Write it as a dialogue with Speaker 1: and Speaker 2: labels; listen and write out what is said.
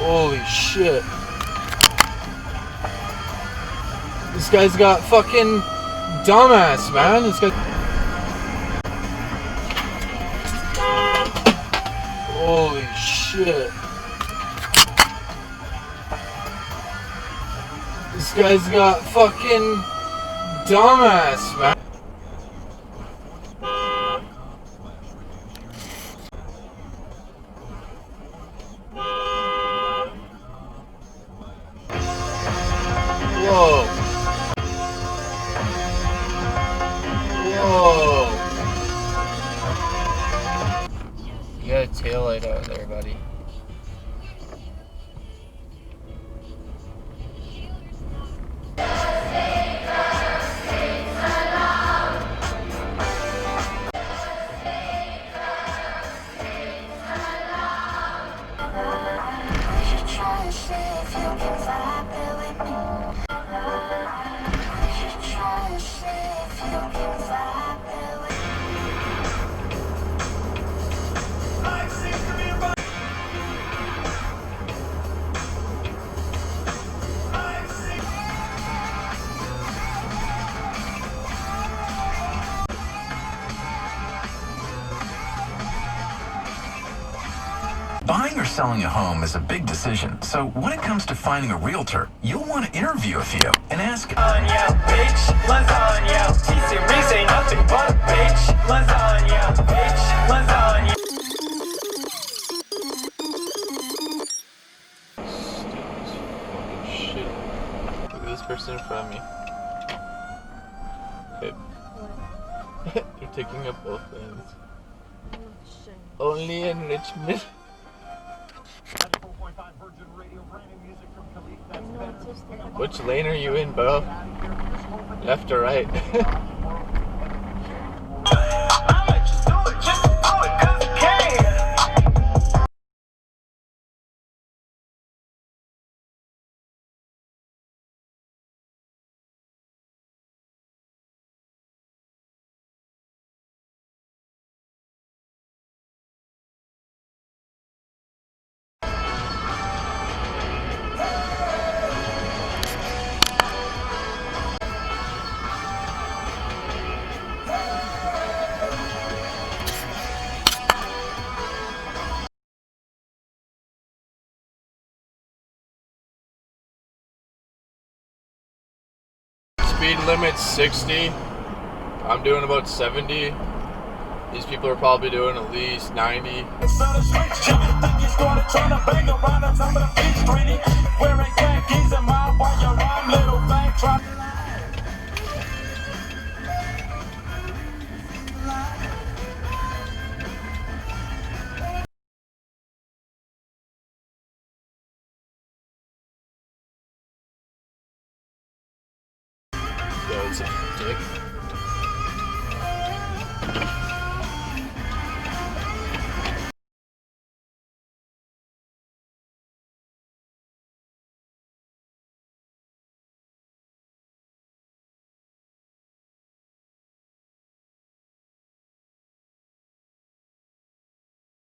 Speaker 1: Holy shit. This guy's got fucking dumbass, man. This guy. Holy shit. This guy's got fucking dumbass, man. Whoa. Whoa. You got a taillight out there, buddy.
Speaker 2: Buying or selling a home is a big decision, so when it comes to finding a realtor, you'll want to interview a few and ask,
Speaker 3: Lasagna, bitch, lasagna. T-Series ain't nothing but a bitch. Lasagna, bitch, lasagna.
Speaker 1: Shit. Look at this person in front of me. Hey. They're taking up both ends. Only in Richmond. Which lane are you in, bro? Left or right? Speed limit's 60. I'm doing about 70. These people are probably doing at least 90. Yo, it's a dick.